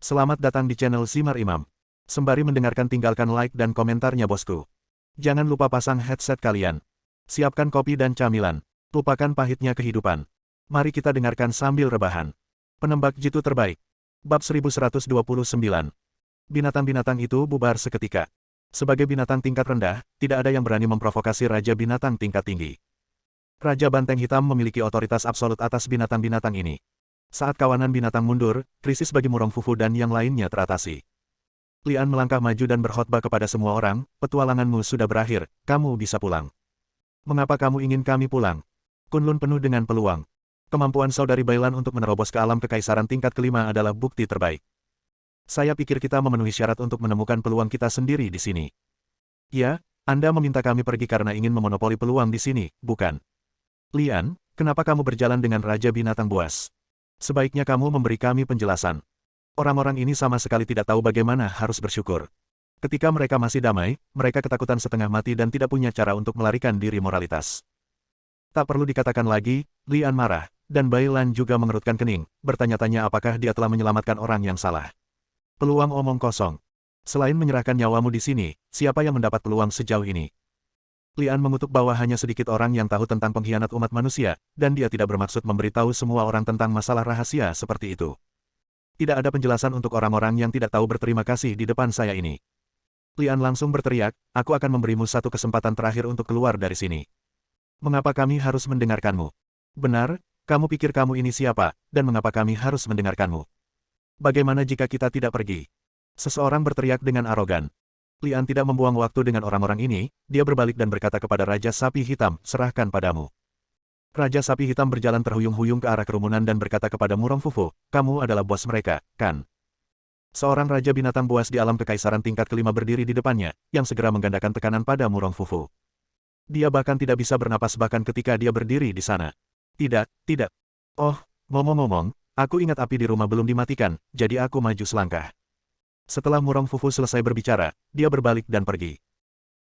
Selamat datang di channel Zimar Imam. Sembari mendengarkan tinggalkan like dan komentarnya bosku. Jangan lupa pasang headset kalian. Siapkan kopi dan camilan. Lupakan pahitnya kehidupan. Mari kita dengarkan sambil rebahan. Penembak jitu terbaik. Bab 1129. Binatang-binatang itu bubar seketika. Sebagai binatang tingkat rendah, tidak ada yang berani memprovokasi Raja Binatang tingkat tinggi. Raja Banteng Hitam memiliki otoritas absolut atas binatang-binatang ini. Saat kawanan binatang mundur, krisis bagi Murong Fufu dan yang lainnya teratasi. Lian melangkah maju dan berkhotbah kepada semua orang, petualanganmu sudah berakhir, kamu bisa pulang. Mengapa kamu ingin kami pulang? Kunlun penuh dengan peluang. Kemampuan saudari Bailan untuk menerobos ke alam kekaisaran tingkat kelima adalah bukti terbaik. Saya pikir kita memenuhi syarat untuk menemukan peluang kita sendiri di sini. Ya, Anda meminta kami pergi karena ingin memonopoli peluang di sini, bukan? Lian, kenapa kamu berjalan dengan Raja Binatang Buas? Sebaiknya kamu memberi kami penjelasan. Orang-orang ini sama sekali tidak tahu bagaimana harus bersyukur. Ketika mereka masih damai, mereka ketakutan setengah mati dan tidak punya cara untuk melarikan diri moralitas. Tak perlu dikatakan lagi, Lian marah, dan Bailan juga mengerutkan kening, bertanya-tanya apakah dia telah menyelamatkan orang yang salah. Peluang omong kosong. Selain menyerahkan nyawamu di sini, siapa yang mendapat peluang sejauh ini? Lian mengutuk bahwa hanya sedikit orang yang tahu tentang pengkhianat umat manusia, dan dia tidak bermaksud memberitahu semua orang tentang masalah rahasia seperti itu. Tidak ada penjelasan untuk orang-orang yang tidak tahu berterima kasih di depan saya ini. Lian langsung berteriak, aku akan memberimu satu kesempatan terakhir untuk keluar dari sini. Mengapa kami harus mendengarkanmu? Benar, kamu pikir kamu ini siapa, dan mengapa kami harus mendengarkanmu? Bagaimana jika kita tidak pergi? Seseorang berteriak dengan arogan. Lian tidak membuang waktu dengan orang-orang ini, dia berbalik dan berkata kepada Raja Sapi Hitam, serahkan padamu. Raja Sapi Hitam berjalan terhuyung-huyung ke arah kerumunan dan berkata kepada Murong Fufu, kamu adalah bos mereka, kan? Seorang Raja Binatang Buas di alam kekaisaran tingkat kelima berdiri di depannya, yang segera menggandakan tekanan pada Murong Fufu. Dia bahkan tidak bisa bernapas bahkan ketika dia berdiri di sana. Tidak, tidak. Oh, ngomong-ngomong, aku ingat api di rumah belum dimatikan, jadi aku maju selangkah. Setelah Murong Fufu selesai berbicara, dia berbalik dan pergi.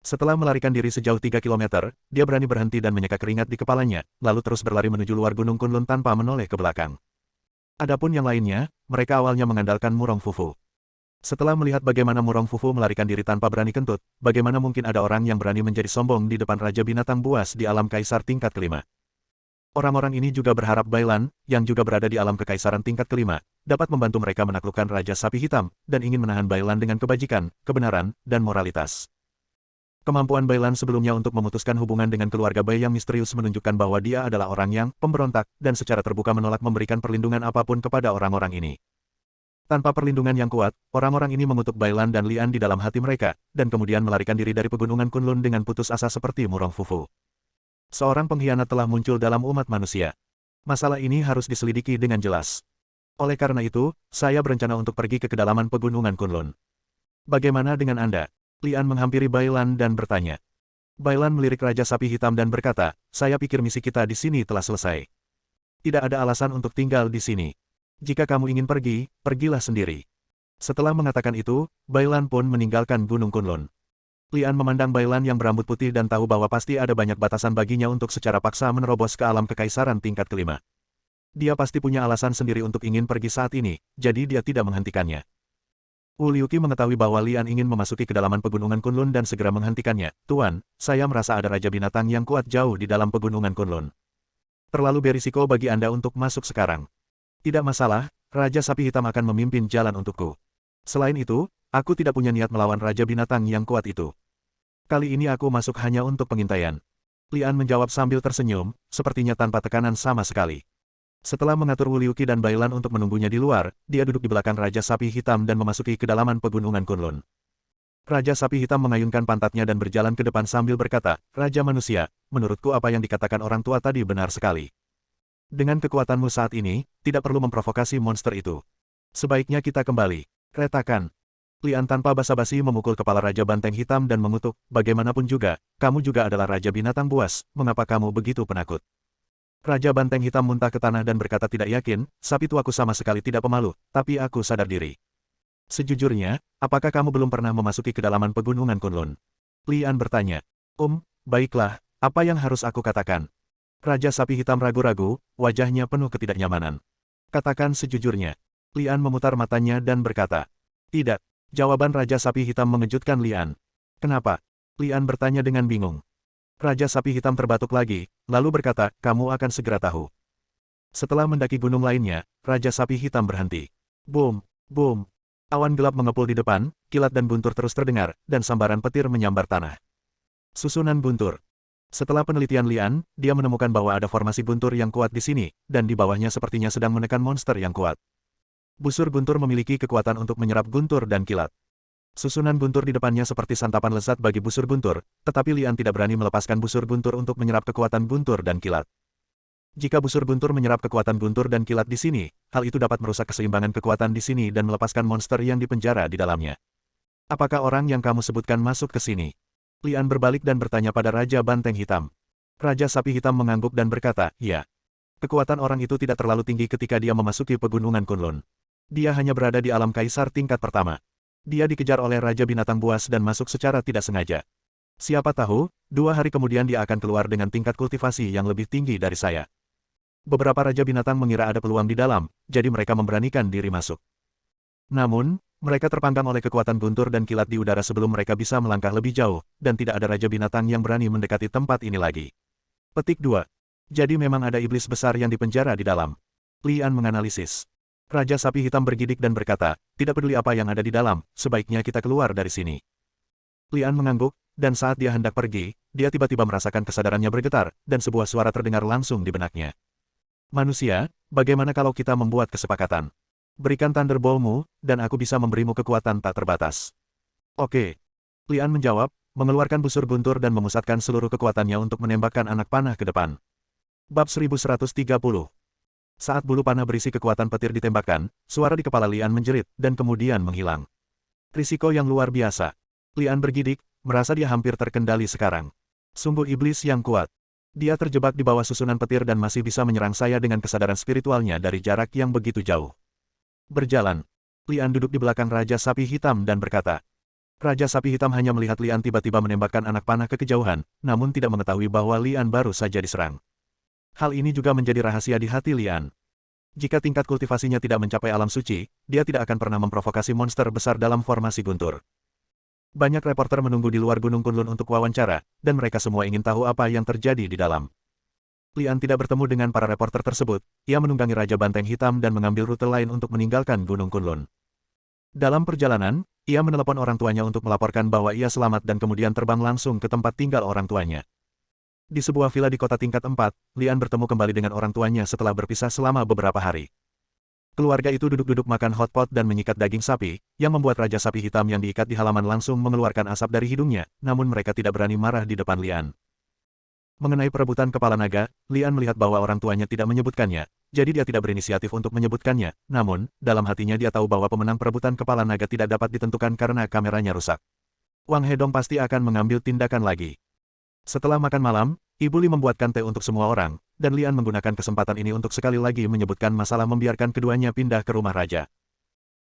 Setelah melarikan diri sejauh 3 kilometer, dia berani berhenti dan menyeka keringat di kepalanya, lalu terus berlari menuju luar Gunung Kunlun tanpa menoleh ke belakang. Adapun yang lainnya, mereka awalnya mengandalkan Murong Fufu. Setelah melihat bagaimana Murong Fufu melarikan diri tanpa berani kentut, bagaimana mungkin ada orang yang berani menjadi sombong di depan Raja Binatang Buas di alam kaisar tingkat kelima. Orang-orang ini juga berharap Bailan, yang juga berada di alam kekaisaran tingkat kelima, dapat membantu mereka menaklukkan Raja Sapi Hitam, dan ingin menahan Bailan dengan kebajikan, kebenaran, dan moralitas. Kemampuan Bailan sebelumnya untuk memutuskan hubungan dengan keluarga Bai yang misterius menunjukkan bahwa dia adalah orang yang pemberontak, dan secara terbuka menolak memberikan perlindungan apapun kepada orang-orang ini. Tanpa perlindungan yang kuat, orang-orang ini mengutuk Bailan dan Lian di dalam hati mereka, dan kemudian melarikan diri dari pegunungan Kunlun dengan putus asa seperti Murong Fufu. Seorang pengkhianat telah muncul dalam umat manusia. Masalah ini harus diselidiki dengan jelas. Oleh karena itu, saya berencana untuk pergi ke kedalaman pegunungan Kunlun. Bagaimana dengan Anda? Lian menghampiri Bailan dan bertanya. Bailan melirik Raja Sapi Hitam dan berkata, saya pikir misi kita di sini telah selesai. Tidak ada alasan untuk tinggal di sini. Jika kamu ingin pergi, pergilah sendiri. Setelah mengatakan itu, Bailan pun meninggalkan Gunung Kunlun. Lian memandang Bailan yang berambut putih dan tahu bahwa pasti ada banyak batasan baginya untuk secara paksa menerobos ke alam kekaisaran tingkat kelima. Dia pasti punya alasan sendiri untuk ingin pergi saat ini, jadi dia tidak menghentikannya. Wu Liuqi mengetahui bahwa Lian ingin memasuki kedalaman pegunungan Kunlun dan segera menghentikannya. Tuan, saya merasa ada Raja Binatang yang kuat jauh di dalam pegunungan Kunlun. Terlalu berisiko bagi Anda untuk masuk sekarang. Tidak masalah, Raja Sapi Hitam akan memimpin jalan untukku. Selain itu, aku tidak punya niat melawan Raja Binatang yang kuat itu. Kali ini aku masuk hanya untuk pengintaian. Lian menjawab sambil tersenyum, sepertinya tanpa tekanan sama sekali. Setelah mengatur Wu Liuqi dan Bailan untuk menunggunya di luar, dia duduk di belakang Raja Sapi Hitam dan memasuki kedalaman pegunungan Kunlun. Raja Sapi Hitam mengayunkan pantatnya dan berjalan ke depan sambil berkata, Raja Manusia, menurutku apa yang dikatakan orang tua tadi benar sekali. Dengan kekuatanmu saat ini, tidak perlu memprovokasi monster itu. Sebaiknya kita kembali. Retakan. Lian tanpa basa-basi memukul kepala Raja Banteng Hitam dan mengutuk, bagaimanapun juga, kamu juga adalah Raja Binatang Buas, mengapa kamu begitu penakut? Raja Banteng Hitam muntah ke tanah dan berkata tidak yakin, sapi tuaku sama sekali tidak pemalu, tapi aku sadar diri. Sejujurnya, apakah kamu belum pernah memasuki kedalaman pegunungan Kunlun? Lian bertanya. Baiklah, apa yang harus aku katakan? Raja Sapi Hitam ragu-ragu, wajahnya penuh ketidaknyamanan. Katakan sejujurnya. Lian memutar matanya dan berkata, "Tidak." Jawaban Raja Sapi Hitam mengejutkan Lian. "Kenapa?" Lian bertanya dengan bingung. Raja Sapi Hitam terbatuk lagi, lalu berkata, "Kamu akan segera tahu." Setelah mendaki gunung lainnya, Raja Sapi Hitam berhenti. Boom, boom. Awan gelap mengepul di depan, kilat dan buntur terus terdengar, dan sambaran petir menyambar tanah. Susunan buntur. Setelah penelitian Lian, dia menemukan bahwa ada formasi buntur yang kuat di sini, dan di bawahnya sepertinya sedang menekan monster yang kuat. Busur buntur memiliki kekuatan untuk menyerap guntur dan kilat. Susunan buntur di depannya seperti santapan lezat bagi busur buntur, tetapi Lian tidak berani melepaskan busur buntur untuk menyerap kekuatan buntur dan kilat. Jika busur buntur menyerap kekuatan buntur dan kilat di sini, hal itu dapat merusak keseimbangan kekuatan di sini dan melepaskan monster yang dipenjara di dalamnya. Apakah orang yang kamu sebutkan masuk ke sini? Lian berbalik dan bertanya pada Raja Banteng Hitam. Raja Sapi Hitam mengangguk dan berkata, "Ya." Kekuatan orang itu tidak terlalu tinggi ketika dia memasuki pegunungan Kunlun. Dia hanya berada di alam kaisar tingkat pertama. Dia dikejar oleh Raja Binatang Buas dan masuk secara tidak sengaja. Siapa tahu, 2 hari kemudian dia akan keluar dengan tingkat kultivasi yang lebih tinggi dari saya. Beberapa Raja Binatang mengira ada peluang di dalam, jadi mereka memberanikan diri masuk. Namun, mereka terpanggang oleh kekuatan guntur dan kilat di udara sebelum mereka bisa melangkah lebih jauh, dan tidak ada Raja Binatang yang berani mendekati tempat ini lagi. Petik 2. Jadi memang ada iblis besar yang dipenjara di dalam. Lian menganalisis. Raja Sapi Hitam bergidik dan berkata, "Tidak peduli apa yang ada di dalam, sebaiknya kita keluar dari sini." Lian mengangguk, dan saat dia hendak pergi, dia tiba-tiba merasakan kesadarannya bergetar, dan sebuah suara terdengar langsung di benaknya. "Manusia, bagaimana kalau kita membuat kesepakatan? Berikan Thunderbolt-mu, dan aku bisa memberimu kekuatan tak terbatas." "Oke." Lian menjawab, mengeluarkan busur guntur dan memusatkan seluruh kekuatannya untuk menembakkan anak panah ke depan. Bab 1130. Saat bulu panah berisi kekuatan petir ditembakkan, suara di kepala Lian menjerit, dan kemudian menghilang. Risiko yang luar biasa. Lian bergidik, merasa dia hampir terkendali sekarang. Sungguh iblis yang kuat. Dia terjebak di bawah susunan petir dan masih bisa menyerang saya dengan kesadaran spiritualnya dari jarak yang begitu jauh. Berjalan. Lian duduk di belakang Raja Sapi Hitam dan berkata. Raja Sapi Hitam hanya melihat Lian tiba-tiba menembakkan anak panah ke kejauhan, namun tidak mengetahui bahwa Lian baru saja diserang. Hal ini juga menjadi rahasia di hati Lian. Jika tingkat kultivasinya tidak mencapai alam suci, dia tidak akan pernah memprovokasi monster besar dalam formasi guntur. Banyak reporter menunggu di luar Gunung Kunlun untuk wawancara, dan mereka semua ingin tahu apa yang terjadi di dalam. Lian tidak bertemu dengan para reporter tersebut, ia menunggangi Raja Banteng Hitam dan mengambil rute lain untuk meninggalkan Gunung Kunlun. Dalam perjalanan, ia menelepon orang tuanya untuk melaporkan bahwa ia selamat dan kemudian terbang langsung ke tempat tinggal orang tuanya. Di sebuah villa di kota tingkat 4, Lian bertemu kembali dengan orang tuanya setelah berpisah selama beberapa hari. Keluarga itu duduk-duduk makan hotpot dan menyikat daging sapi, yang membuat Raja Sapi Hitam yang diikat di halaman langsung mengeluarkan asap dari hidungnya, namun mereka tidak berani marah di depan Lian. Mengenai perebutan kepala naga, Lian melihat bahwa orang tuanya tidak menyebutkannya, jadi dia tidak berinisiatif untuk menyebutkannya, namun, dalam hatinya dia tahu bahwa pemenang perebutan kepala naga tidak dapat ditentukan karena kameranya rusak. Wang Hedong pasti akan mengambil tindakan lagi. Setelah makan malam, Ibu Li membuatkan teh untuk semua orang, dan Lian menggunakan kesempatan ini untuk sekali lagi menyebutkan masalah membiarkan keduanya pindah ke rumah raja.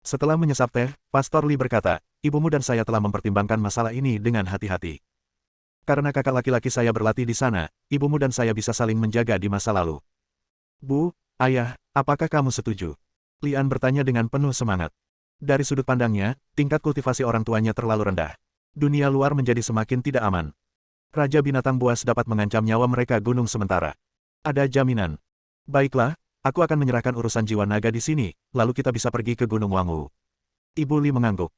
Setelah menyesap teh, Pastor Li berkata, "Ibumu dan saya telah mempertimbangkan masalah ini dengan hati-hati. Karena kakak laki-laki saya berlatih di sana, ibumu dan saya bisa saling menjaga di masa lalu." "Bu, Ayah, apakah kamu setuju?" Lian bertanya dengan penuh semangat. Dari sudut pandangnya, tingkat kultivasi orang tuanya terlalu rendah. Dunia luar menjadi semakin tidak aman. Raja Binatang Buas dapat mengancam nyawa mereka gunung sementara. Ada jaminan. Baiklah, aku akan menyerahkan urusan jiwa naga di sini, lalu kita bisa pergi ke Gunung Wangu. Ibu Li mengangguk.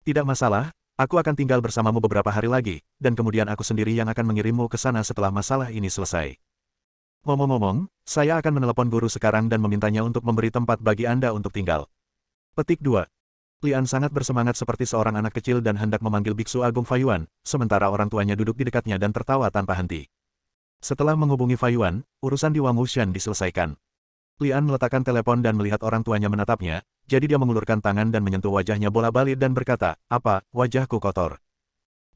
Tidak masalah, aku akan tinggal bersamamu beberapa hari lagi, dan kemudian aku sendiri yang akan mengirimmu ke sana setelah masalah ini selesai. Ngomong-ngomong, saya akan menelepon guru sekarang dan memintanya untuk memberi tempat bagi Anda untuk tinggal. Petik 2. Lian sangat bersemangat seperti seorang anak kecil dan hendak memanggil Biksu Agung Faiyuan, sementara orang tuanya duduk di dekatnya dan tertawa tanpa henti. Setelah menghubungi Faiyuan, urusan di Wang Wuxian diselesaikan. Lian meletakkan telepon dan melihat orang tuanya menatapnya, jadi dia mengulurkan tangan dan menyentuh wajahnya bola-balik dan berkata, "Apa, wajahku kotor?"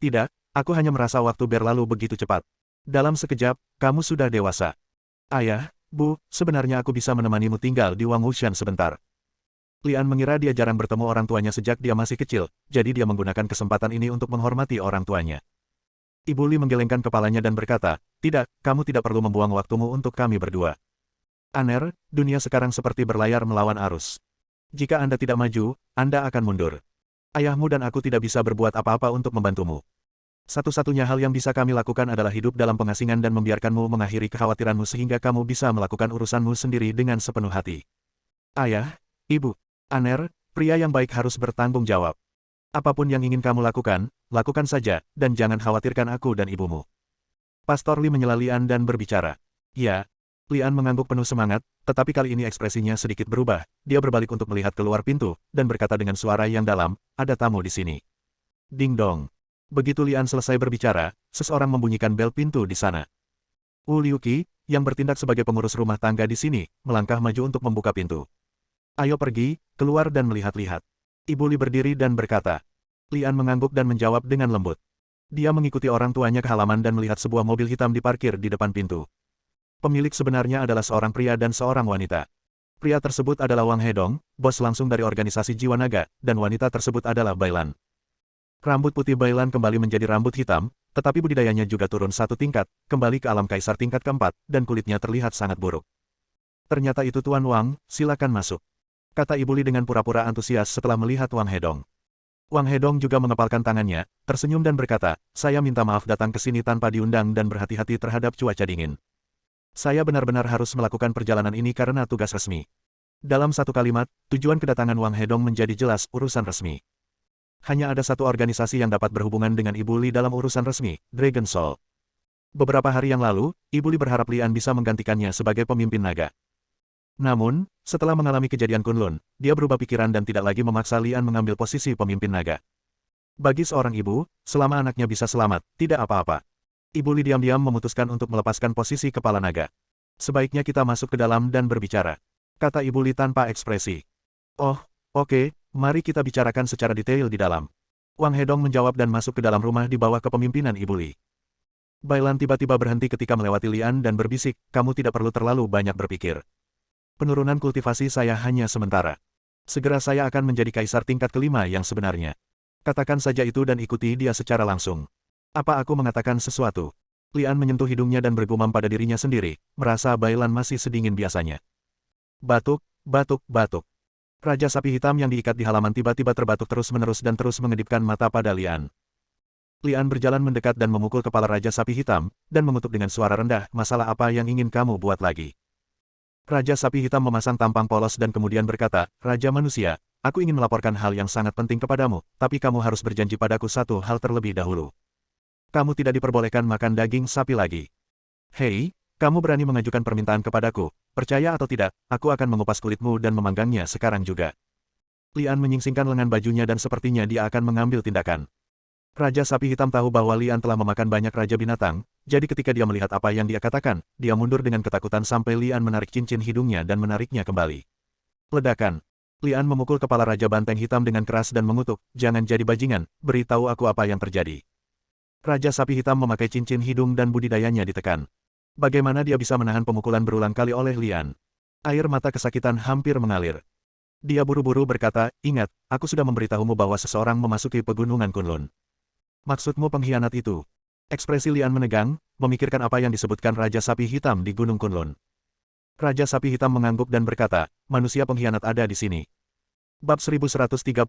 "Tidak, aku hanya merasa waktu berlalu begitu cepat. Dalam sekejap, kamu sudah dewasa." "Ayah, Bu, sebenarnya aku bisa menemanimu tinggal di Wang Wuxian sebentar." Lian mengira dia jarang bertemu orang tuanya sejak dia masih kecil, jadi dia menggunakan kesempatan ini untuk menghormati orang tuanya. Ibu Li menggelengkan kepalanya dan berkata, "Tidak, kamu tidak perlu membuang waktumu untuk kami berdua. Aner, dunia sekarang seperti berlayar melawan arus. Jika Anda tidak maju, Anda akan mundur. Ayahmu dan aku tidak bisa berbuat apa-apa untuk membantumu. Satu-satunya hal yang bisa kami lakukan adalah hidup dalam pengasingan dan membiarkanmu mengakhiri kekhawatiranmu sehingga kamu bisa melakukan urusanmu sendiri dengan sepenuh hati. Ayah, Ibu, Aner, pria yang baik harus bertanggung jawab. Apapun yang ingin kamu lakukan, lakukan saja, dan jangan khawatirkan aku dan ibumu. Pastor Li menyela Lian dan berbicara. Ya, Lian mengangguk penuh semangat, tetapi kali ini ekspresinya sedikit berubah. Dia berbalik untuk melihat keluar pintu, dan berkata dengan suara yang dalam, ada tamu di sini. Ding dong. Begitu Lian selesai berbicara, seseorang membunyikan bel pintu di sana. Wu Liuqi, yang bertindak sebagai pengurus rumah tangga di sini, melangkah maju untuk membuka pintu. Ayo pergi, keluar dan melihat-lihat. Ibu Li berdiri dan berkata. Lian mengangguk dan menjawab dengan lembut. Dia mengikuti orang tuanya ke halaman dan melihat sebuah mobil hitam diparkir di depan pintu. Pemilik sebenarnya adalah seorang pria dan seorang wanita. Pria tersebut adalah Wang Hedong, bos langsung dari organisasi Jiwa Naga, dan wanita tersebut adalah Bailan. Rambut putih Bailan kembali menjadi rambut hitam, tetapi budidayanya juga turun satu tingkat, kembali ke alam kaisar tingkat keempat, dan kulitnya terlihat sangat buruk. Ternyata itu Tuan Wang, silakan masuk. Kata Ibu Li dengan pura-pura antusias setelah melihat Wang Hedong. Wang Hedong juga mengepalkan tangannya, tersenyum dan berkata, saya minta maaf datang ke sini tanpa diundang dan berhati-hati terhadap cuaca dingin. Saya benar-benar harus melakukan perjalanan ini karena tugas resmi. Dalam satu kalimat, tujuan kedatangan Wang Hedong menjadi jelas urusan resmi. Hanya ada satu organisasi yang dapat berhubungan dengan Ibu Li dalam urusan resmi, Dragon Soul. Beberapa hari yang lalu, Ibu Li berharap Lian bisa menggantikannya sebagai pemimpin naga. Namun, setelah mengalami kejadian Kunlun, dia berubah pikiran dan tidak lagi memaksa Lian mengambil posisi pemimpin naga. Bagi seorang ibu, selama anaknya bisa selamat, tidak apa-apa. Ibu Li diam-diam memutuskan untuk melepaskan posisi kepala naga. Sebaiknya kita masuk ke dalam dan berbicara. Kata Ibu Li tanpa ekspresi. Oh, oke, mari kita bicarakan secara detail di dalam. Wang Hedong menjawab dan masuk ke dalam rumah di bawah kepemimpinan Ibu Li. Bailan tiba-tiba berhenti ketika melewati Lian dan berbisik, kamu tidak perlu terlalu banyak berpikir. Penurunan kultivasi saya hanya sementara. Segera saya akan menjadi kaisar tingkat kelima yang sebenarnya. Katakan saja itu dan ikuti dia secara langsung. Apa aku mengatakan sesuatu? Lian menyentuh hidungnya dan bergumam pada dirinya sendiri, merasa Bailan masih sedingin biasanya. Batuk, batuk, batuk. Raja sapi hitam yang diikat di halaman tiba-tiba terbatuk terus-menerus dan terus mengedipkan mata pada Lian. Lian berjalan mendekat dan memukul kepala Raja sapi hitam, dan mengutuk dengan suara rendah, masalah apa yang ingin kamu buat lagi? Raja sapi hitam memasang tampang polos dan kemudian berkata, Raja manusia, aku ingin melaporkan hal yang sangat penting kepadamu, tapi kamu harus berjanji padaku satu hal terlebih dahulu. Kamu tidak diperbolehkan makan daging sapi lagi. Hei, kamu berani mengajukan permintaan kepadaku, percaya atau tidak, aku akan mengupas kulitmu dan memanggangnya sekarang juga. Lian menyingsingkan lengan bajunya dan sepertinya dia akan mengambil tindakan. Raja sapi hitam tahu bahwa Lian telah memakan banyak raja binatang, jadi ketika dia melihat apa yang dia katakan, dia mundur dengan ketakutan sampai Lian menarik cincin hidungnya dan menariknya kembali. Ledakan. Lian memukul kepala Raja Banteng Hitam dengan keras dan mengutuk, jangan jadi bajingan, beritahu aku apa yang terjadi. Raja sapi hitam memakai cincin hidung dan budidayanya ditekan. Bagaimana dia bisa menahan pemukulan berulang kali oleh Lian? Air mata kesakitan hampir mengalir. Dia buru-buru berkata, ingat, aku sudah memberitahumu bahwa seseorang memasuki pegunungan Kunlun. Maksudmu pengkhianat itu? Ekspresi Lian menegang, memikirkan apa yang disebutkan Raja Sapi Hitam di Gunung Kunlun. Raja Sapi Hitam mengangguk dan berkata, manusia pengkhianat ada di sini. Bab 1131.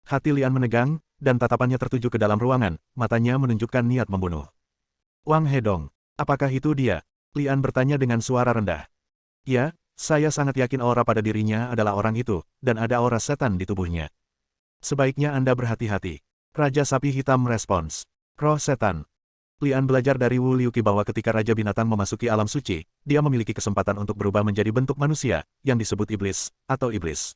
Hati Lian menegang, dan tatapannya tertuju ke dalam ruangan, matanya menunjukkan niat membunuh. Wang Hedong, apakah itu dia? Lian bertanya dengan suara rendah. Ya, saya sangat yakin aura pada dirinya adalah orang itu, dan ada aura setan di tubuhnya. Sebaiknya Anda berhati-hati. Raja Sapi Hitam merespons. Roh setan. Lian belajar dari Wu Liuqi bahwa ketika Raja Binatang memasuki alam suci, dia memiliki kesempatan untuk berubah menjadi bentuk manusia, yang disebut iblis, atau iblis.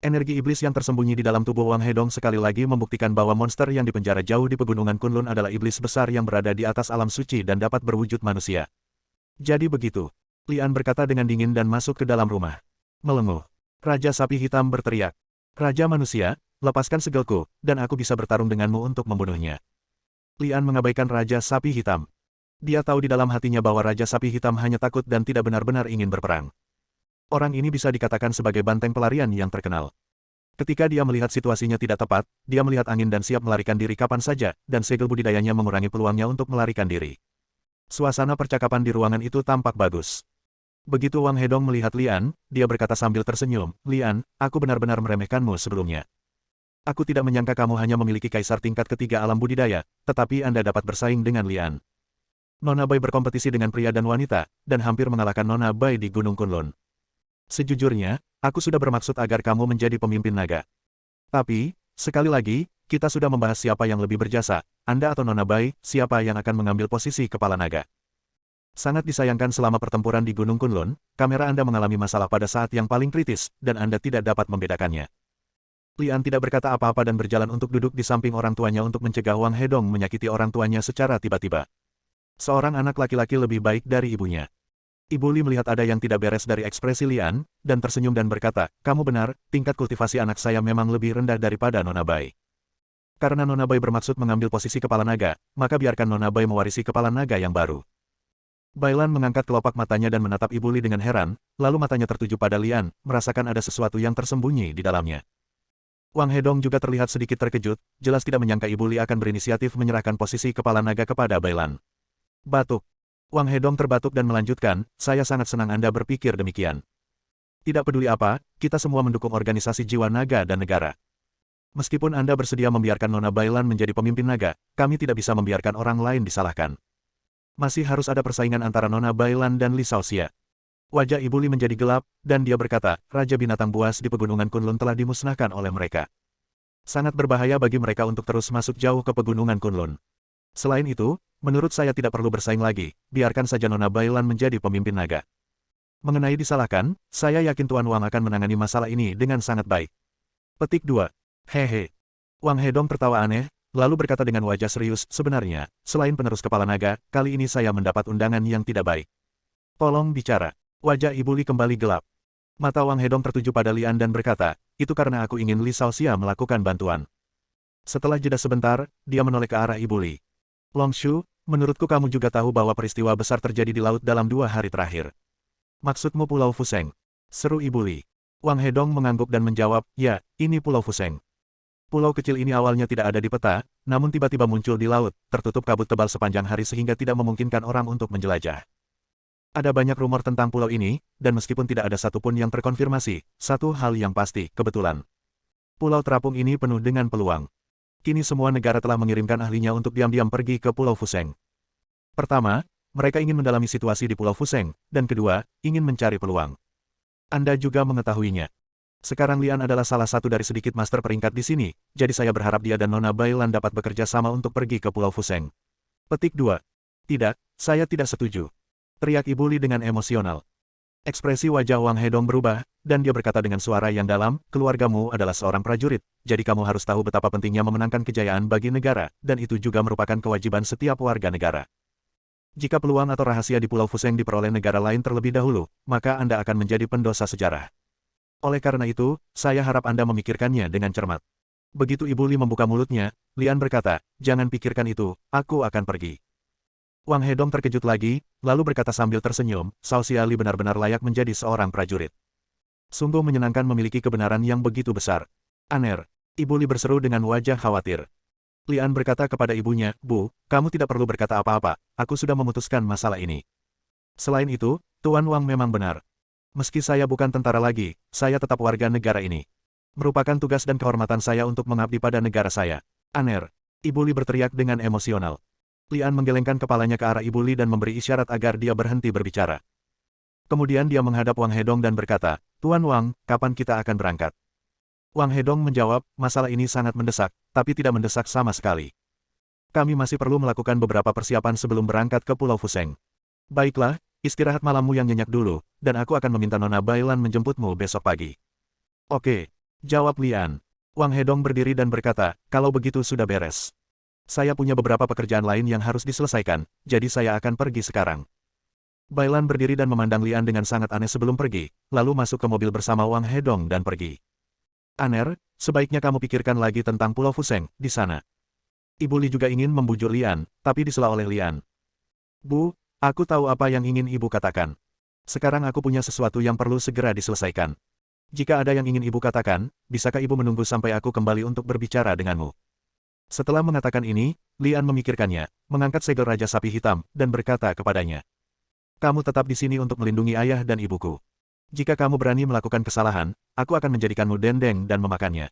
Energi iblis yang tersembunyi di dalam tubuh Wang Hedong sekali lagi membuktikan bahwa monster yang dipenjara jauh di pegunungan Kunlun adalah iblis besar yang berada di atas alam suci dan dapat berwujud manusia. Jadi begitu. Lian berkata dengan dingin dan masuk ke dalam rumah. Melenguh. Raja Sapi Hitam berteriak. Raja manusia, lepaskan segelku, dan aku bisa bertarung denganmu untuk membunuhnya. Lian mengabaikan Raja Sapi Hitam. Dia tahu di dalam hatinya bahwa Raja Sapi Hitam hanya takut dan tidak benar-benar ingin berperang. Orang ini bisa dikatakan sebagai banteng pelarian yang terkenal. Ketika dia melihat situasinya tidak tepat, dia melihat angin dan siap melarikan diri kapan saja, dan segel budidayanya mengurangi peluangnya untuk melarikan diri. Suasana percakapan di ruangan itu tampak bagus. Begitu Wang Hedong melihat Lian, dia berkata sambil tersenyum, Lian, aku benar-benar meremehkanmu sebelumnya. Aku tidak menyangka kamu hanya memiliki kaisar tingkat ketiga alam budidaya, tetapi Anda dapat bersaing dengan Lian. Nona Bai berkompetisi dengan pria dan wanita, dan hampir mengalahkan Nona Bai di Gunung Kunlun. Sejujurnya, aku sudah bermaksud agar kamu menjadi pemimpin naga. Tapi, sekali lagi, kita sudah membahas siapa yang lebih berjasa, Anda atau Nona Bai, siapa yang akan mengambil posisi kepala naga. Sangat disayangkan selama pertempuran di Gunung Kunlun, kamera Anda mengalami masalah pada saat yang paling kritis, dan Anda tidak dapat membedakannya. Lian tidak berkata apa-apa dan berjalan untuk duduk di samping orang tuanya untuk mencegah Wang Hedong menyakiti orang tuanya secara tiba-tiba. Seorang anak laki-laki lebih baik dari ibunya. Ibu Li melihat ada yang tidak beres dari ekspresi Lian, dan tersenyum dan berkata, kamu benar, tingkat kultivasi anak saya memang lebih rendah daripada Nona Bai. Karena Nona Bai bermaksud mengambil posisi kepala naga, maka biarkan Nona Bai mewarisi kepala naga yang baru. Bailan mengangkat kelopak matanya dan menatap Ibu Li dengan heran, lalu matanya tertuju pada Lian, merasakan ada sesuatu yang tersembunyi di dalamnya. Wang Hedong juga terlihat sedikit terkejut, jelas tidak menyangka Ibu Li akan berinisiatif menyerahkan posisi kepala naga kepada Bailan. Batuk. Wang Hedong terbatuk dan melanjutkan, saya sangat senang Anda berpikir demikian. Tidak peduli apa, kita semua mendukung organisasi jiwa naga dan negara. Meskipun Anda bersedia membiarkan Nona Bailan menjadi pemimpin naga, kami tidak bisa membiarkan orang lain disalahkan. Masih harus ada persaingan antara Nona Bailan dan Li Shaoxia. Wajah Ibu Li menjadi gelap, dan dia berkata, Raja Binatang Buas di Pegunungan Kunlun telah dimusnahkan oleh mereka. Sangat berbahaya bagi mereka untuk terus masuk jauh ke Pegunungan Kunlun. Selain itu, menurut saya tidak perlu bersaing lagi, biarkan saja Nona Bailan menjadi pemimpin naga. Mengenai disalahkan, saya yakin Tuan Wang akan menangani masalah ini dengan sangat baik. Petik 2. Hehe. Wang Hedong tertawa aneh, lalu berkata dengan wajah serius, sebenarnya, selain penerus kepala naga, kali ini saya mendapat undangan yang tidak baik. Tolong bicara. Wajah Ibu Li kembali gelap. Mata Wang Hedong tertuju pada Lian dan berkata, itu karena aku ingin Li Shaoxia melakukan bantuan. Setelah jeda sebentar, dia menoleh ke arah Ibu Li. Longshu, menurutku kamu juga tahu bahwa peristiwa besar terjadi di laut dalam 2 hari terakhir. Maksudmu Pulau Fuseng? Seru Ibu Li. Wang Hedong mengangguk dan menjawab, ya, ini Pulau Fuseng. Pulau kecil ini awalnya tidak ada di peta, namun tiba-tiba muncul di laut, tertutup kabut tebal sepanjang hari sehingga tidak memungkinkan orang untuk menjelajah. Ada banyak rumor tentang pulau ini, dan meskipun tidak ada satupun yang terkonfirmasi, satu hal yang pasti, kebetulan. Pulau terapung ini penuh dengan peluang. Kini semua negara telah mengirimkan ahlinya untuk diam-diam pergi ke Pulau Fuseng. Pertama, mereka ingin mendalami situasi di Pulau Fuseng, dan kedua, ingin mencari peluang. Anda juga mengetahuinya. Sekarang Lian adalah salah satu dari sedikit master peringkat di sini, jadi saya berharap dia dan Nona Bailan dapat bekerja sama untuk pergi ke Pulau Fuseng. Petik 2. Tidak, saya tidak setuju. Teriak Ibu Li dengan emosional. Ekspresi wajah Wang Hedong berubah, dan dia berkata dengan suara yang dalam, keluargamu adalah seorang prajurit, jadi kamu harus tahu betapa pentingnya memenangkan kejayaan bagi negara, dan itu juga merupakan kewajiban setiap warga negara. Jika peluang atau rahasia di Pulau Fuseng diperoleh negara lain terlebih dahulu, maka Anda akan menjadi pendosa sejarah. Oleh karena itu, saya harap Anda memikirkannya dengan cermat. Begitu Ibu Li membuka mulutnya, Lian berkata, jangan pikirkan itu, aku akan pergi. Wang Hedong terkejut lagi, lalu berkata sambil tersenyum, Shaoxia Li benar-benar layak menjadi seorang prajurit. Sungguh menyenangkan memiliki kebenaran yang begitu besar. Aner, Ibu Li berseru dengan wajah khawatir. Lian berkata kepada ibunya, Bu, kamu tidak perlu berkata apa-apa, aku sudah memutuskan masalah ini. Selain itu, Tuan Wang memang benar. Meski saya bukan tentara lagi, saya tetap warga negara ini. Merupakan tugas dan kehormatan saya untuk mengabdi pada negara saya. Aner, Ibu Li berteriak dengan emosional. Lian menggelengkan kepalanya ke arah Ibu Li dan memberi isyarat agar dia berhenti berbicara. Kemudian dia menghadap Wang Hedong dan berkata, Tuan Wang, kapan kita akan berangkat? Wang Hedong menjawab, masalah ini sangat mendesak, tapi tidak mendesak sama sekali. Kami masih perlu melakukan beberapa persiapan sebelum berangkat ke Pulau Fuseng. Baiklah, istirahat malammu yang nyenyak dulu, dan aku akan meminta Nona Bailan menjemputmu besok pagi. Oke, jawab Lian. Wang Hedong berdiri dan berkata, kalau begitu sudah beres. Saya punya beberapa pekerjaan lain yang harus diselesaikan, jadi saya akan pergi sekarang. Bailan berdiri dan memandang Lian dengan sangat aneh sebelum pergi, lalu masuk ke mobil bersama Wang Hedong dan pergi. Aner, sebaiknya kamu pikirkan lagi tentang Pulau Fuseng, di sana. Ibu Li juga ingin membujuk Lian, tapi disela oleh Lian. Bu, aku tahu apa yang ingin ibu katakan. Sekarang aku punya sesuatu yang perlu segera diselesaikan. Jika ada yang ingin ibu katakan, bisakah ibu menunggu sampai aku kembali untuk berbicara denganmu? Setelah mengatakan ini, Lian memikirkannya, mengangkat segel Raja Sapi Hitam, dan berkata kepadanya. Kamu tetap di sini untuk melindungi ayah dan ibuku. Jika kamu berani melakukan kesalahan, aku akan menjadikanmu dendeng dan memakannya.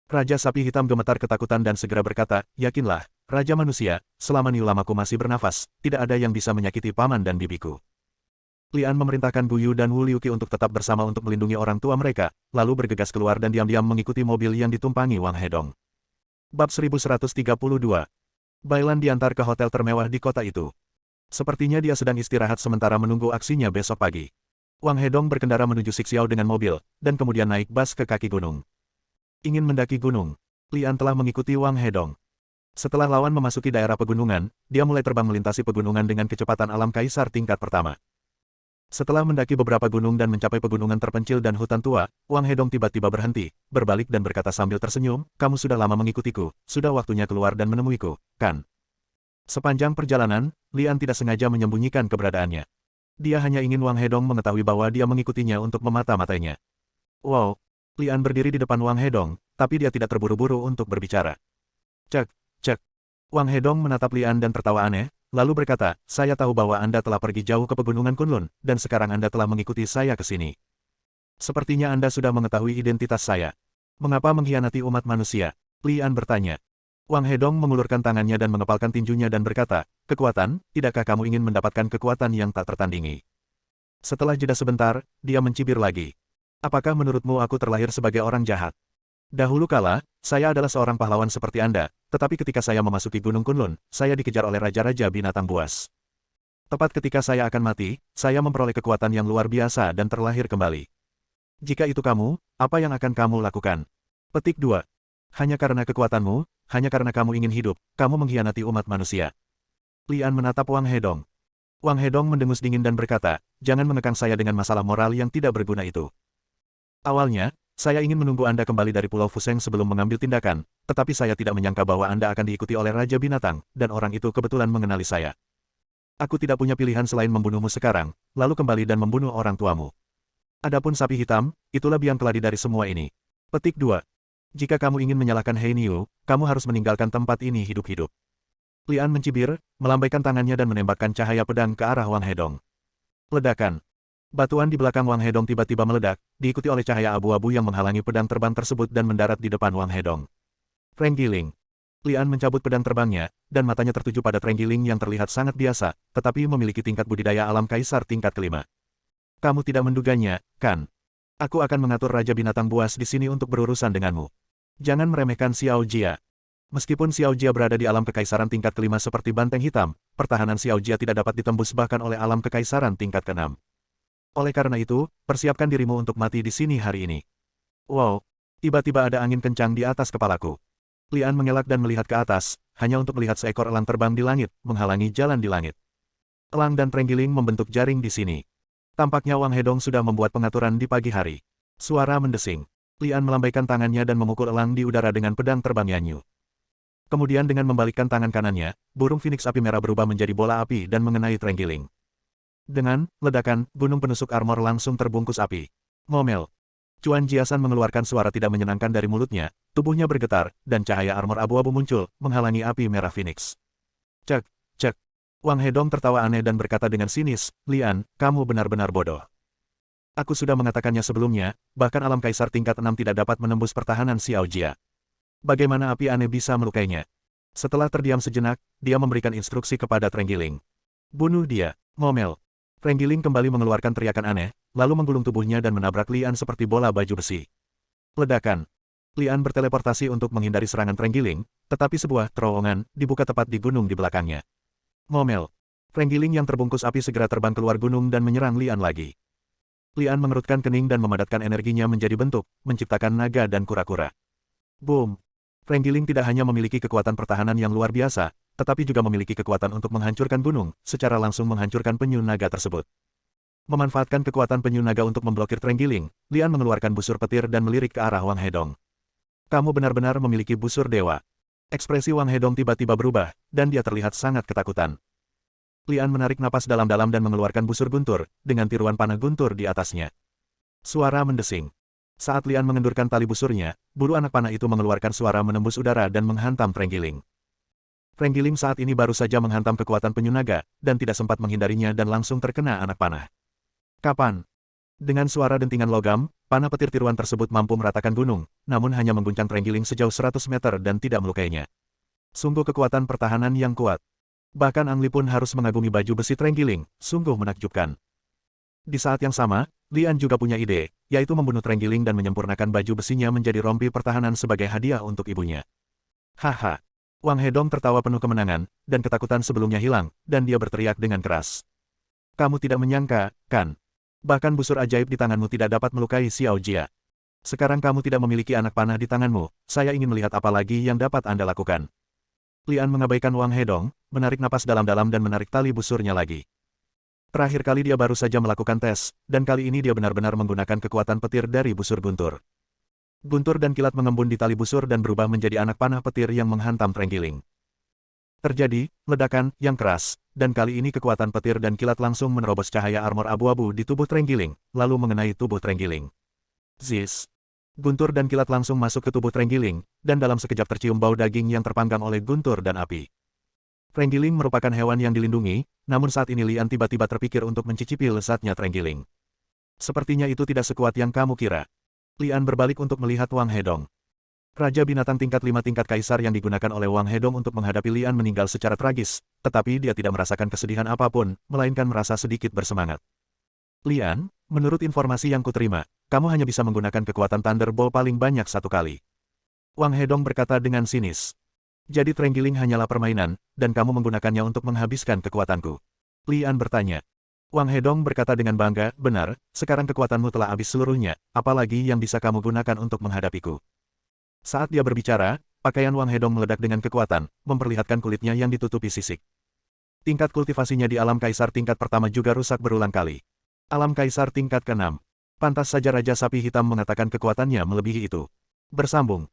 Raja Sapi Hitam gemetar ketakutan dan segera berkata, yakinlah, Raja Manusia, selama nilamaku masih bernafas, tidak ada yang bisa menyakiti paman dan bibiku. Lian memerintahkan Bu Yu dan Wu Liuqi untuk tetap bersama untuk melindungi orang tua mereka, lalu bergegas keluar dan diam-diam mengikuti mobil yang ditumpangi Wang Hedong. Bab 1132. Bailan diantar ke hotel termewah di kota itu. Sepertinya dia sedang istirahat sementara menunggu aksinya besok pagi. Wang Hedong berkendara menuju Sixiao dengan mobil, dan kemudian naik bus ke kaki gunung. Ingin mendaki gunung. Lian telah mengikuti Wang Hedong. Setelah lawan memasuki daerah pegunungan, dia mulai terbang melintasi pegunungan dengan kecepatan alam kaisar tingkat pertama. Setelah mendaki beberapa gunung dan mencapai pegunungan terpencil dan hutan tua, Wang Hedong tiba-tiba berhenti, berbalik dan berkata sambil tersenyum, kamu sudah lama mengikutiku, sudah waktunya keluar dan menemuiku, kan? Sepanjang perjalanan, Lian tidak sengaja menyembunyikan keberadaannya. Dia hanya ingin Wang Hedong mengetahui bahwa dia mengikutinya untuk memata-matainya. Wow! Lian berdiri di depan Wang Hedong, tapi dia tidak terburu-buru untuk berbicara. Cek, cek. Wang Hedong menatap Lian dan tertawa aneh, lalu berkata, saya tahu bahwa Anda telah pergi jauh ke pegunungan Kunlun, dan sekarang Anda telah mengikuti saya ke sini. Sepertinya Anda sudah mengetahui identitas saya. Mengapa mengkhianati umat manusia? Lian bertanya. Wang Hedong mengulurkan tangannya dan mengepalkan tinjunya dan berkata, kekuatan, tidakkah kamu ingin mendapatkan kekuatan yang tak tertandingi? Setelah jeda sebentar, dia mencibir lagi. Apakah menurutmu aku terlahir sebagai orang jahat? Dahulu kala, saya adalah seorang pahlawan seperti Anda, tetapi ketika saya memasuki Gunung Kunlun, saya dikejar oleh raja-raja binatang buas. Tepat ketika saya akan mati, saya memperoleh kekuatan yang luar biasa dan terlahir kembali. Jika itu kamu, apa yang akan kamu lakukan? Petik 2. Hanya karena kekuatanmu, hanya karena kamu ingin hidup, kamu mengkhianati umat manusia. Lian menatap Wang Hedong. Wang Hedong mendengus dingin dan berkata, jangan mengekang saya dengan masalah moral yang tidak berguna itu. Awalnya, saya ingin menunggu Anda kembali dari Pulau Fuseng sebelum mengambil tindakan, tetapi saya tidak menyangka bahwa Anda akan diikuti oleh Raja Binatang, dan orang itu kebetulan mengenali saya. Aku tidak punya pilihan selain membunuhmu sekarang, lalu kembali dan membunuh orang tuamu. Adapun sapi hitam, itulah biang keladi dari semua ini. Petik 2. Jika kamu ingin menyalahkan Hei Niu, kamu harus meninggalkan tempat ini hidup-hidup. Lian mencibir, melambaikan tangannya dan menembakkan cahaya pedang ke arah Wang Hedong. Ledakan. Batuan di belakang Wang Hedong tiba-tiba meledak, diikuti oleh cahaya abu-abu yang menghalangi pedang terbang tersebut dan mendarat di depan Wang Hedong. Trenggiling. Lian mencabut pedang terbangnya, dan matanya tertuju pada Trenggiling yang terlihat sangat biasa, tetapi memiliki tingkat budidaya alam kaisar tingkat kelima. Kamu tidak menduganya, kan? Aku akan mengatur Raja Binatang Buas di sini untuk berurusan denganmu. Jangan meremehkan Xiao Jia. Meskipun Xiao Jia berada di alam kekaisaran tingkat kelima seperti banteng hitam, pertahanan Xiao Jia tidak dapat ditembus bahkan oleh alam kekaisaran tingkat keenam. Oleh karena itu, persiapkan dirimu untuk mati di sini hari ini. Wow, tiba-tiba ada angin kencang di atas kepalaku. Lian mengelak dan melihat ke atas, hanya untuk melihat seekor elang terbang di langit, menghalangi jalan di langit. Elang dan Trenggiling membentuk jaring di sini. Tampaknya Wang Hedong sudah membuat pengaturan di pagi hari. Suara mendesing. Lian melambaikan tangannya dan memukul elang di udara dengan pedang terbang Yanyu. Kemudian dengan membalikkan tangan kanannya, burung Phoenix api merah berubah menjadi bola api dan mengenai Trenggiling. Dengan ledakan, gunung penusuk armor langsung terbungkus api. Ngomel. Cuan Jiasan mengeluarkan suara tidak menyenangkan dari mulutnya, tubuhnya bergetar, dan cahaya armor abu-abu muncul, menghalangi api merah Phoenix. Cek, cek. Wang Hedong tertawa aneh dan berkata dengan sinis, Lian, kamu benar-benar bodoh. Aku sudah mengatakannya sebelumnya, bahkan alam kaisar tingkat 6 tidak dapat menembus pertahanan Xiao Jia. Bagaimana api aneh bisa melukainya? Setelah terdiam sejenak, dia memberikan instruksi kepada Trenggiling. Bunuh dia, ngomel. Trenggiling kembali mengeluarkan teriakan aneh, lalu menggulung tubuhnya dan menabrak Lian seperti bola baju besi. Ledakan. Lian berteleportasi untuk menghindari serangan Trenggiling, tetapi sebuah terowongan dibuka tepat di gunung di belakangnya. Ngomel. Trenggiling yang terbungkus api segera terbang keluar gunung dan menyerang Lian lagi. Lian mengerutkan kening dan memadatkan energinya menjadi bentuk, menciptakan naga dan kura-kura. Boom. Trenggiling tidak hanya memiliki kekuatan pertahanan yang luar biasa, tetapi juga memiliki kekuatan untuk menghancurkan gunung, secara langsung menghancurkan penyu naga tersebut. Memanfaatkan kekuatan penyu naga untuk memblokir Trenggiling, Lian mengeluarkan busur petir dan melirik ke arah Wang Hedong. Kamu benar-benar memiliki busur dewa. Ekspresi Wang Hedong tiba-tiba berubah, dan dia terlihat sangat ketakutan. Lian menarik napas dalam-dalam dan mengeluarkan busur guntur, dengan tiruan panah guntur di atasnya. Suara mendesing. Saat Lian mengendurkan tali busurnya, bulu anak panah itu mengeluarkan suara menembus udara dan menghantam Trenggiling. Trenggiling saat ini baru saja menghantam kekuatan penyu naga, dan tidak sempat menghindarinya dan langsung terkena anak panah. Kapan? Dengan suara dentingan logam, panah petir tiruan tersebut mampu meratakan gunung, namun hanya mengguncang Trenggiling sejauh 100 meter dan tidak melukainya. Sungguh kekuatan pertahanan yang kuat. Bahkan Ang Li pun harus mengagumi baju besi Trenggiling, sungguh menakjubkan. Di saat yang sama, Lian juga punya ide, yaitu membunuh Trenggiling dan menyempurnakan baju besinya menjadi rompi pertahanan sebagai hadiah untuk ibunya. Haha. Wang Hedong tertawa penuh kemenangan, dan ketakutan sebelumnya hilang, dan dia berteriak dengan keras. Kamu tidak menyangka, kan? Bahkan busur ajaib di tanganmu tidak dapat melukai Xiao Jia. Sekarang kamu tidak memiliki anak panah di tanganmu, saya ingin melihat apa lagi yang dapat Anda lakukan. Lian mengabaikan Wang Hedong, menarik napas dalam-dalam dan menarik tali busurnya lagi. Terakhir kali dia baru saja melakukan tes, dan kali ini dia benar-benar menggunakan kekuatan petir dari busur guntur. Guntur dan kilat mengembun di tali busur dan berubah menjadi anak panah petir yang menghantam Trenggiling. Terjadi ledakan yang keras, dan kali ini kekuatan petir dan kilat langsung menerobos cahaya armor abu-abu di tubuh Trenggiling, lalu mengenai tubuh Trenggiling. Ziz. Guntur dan kilat langsung masuk ke tubuh Trenggiling, dan dalam sekejap tercium bau daging yang terpanggang oleh guntur dan api. Trenggiling merupakan hewan yang dilindungi, namun saat ini Lian tiba-tiba terpikir untuk mencicipi lezatnya Trenggiling. Sepertinya itu tidak sekuat yang kamu kira. Lian berbalik untuk melihat Wang Hedong. Raja binatang tingkat 5 tingkat kaisar yang digunakan oleh Wang Hedong untuk menghadapi Lian meninggal secara tragis, tetapi dia tidak merasakan kesedihan apapun, melainkan merasa sedikit bersemangat. Lian, menurut informasi yang kuterima, kamu hanya bisa menggunakan kekuatan Thunderbolt paling banyak satu kali. Wang Hedong berkata dengan sinis. Jadi Trenggiling hanyalah permainan, dan kamu menggunakannya untuk menghabiskan kekuatanku. Lian bertanya. Wang Hedong berkata dengan bangga, benar, sekarang kekuatanmu telah habis seluruhnya, apalagi yang bisa kamu gunakan untuk menghadapiku. Saat dia berbicara, pakaian Wang Hedong meledak dengan kekuatan, memperlihatkan kulitnya yang ditutupi sisik. Tingkat kultivasinya di alam kaisar tingkat pertama juga rusak berulang kali. Alam kaisar tingkat ke-6. Pantas saja Raja Sapi Hitam mengatakan kekuatannya melebihi itu. Bersambung.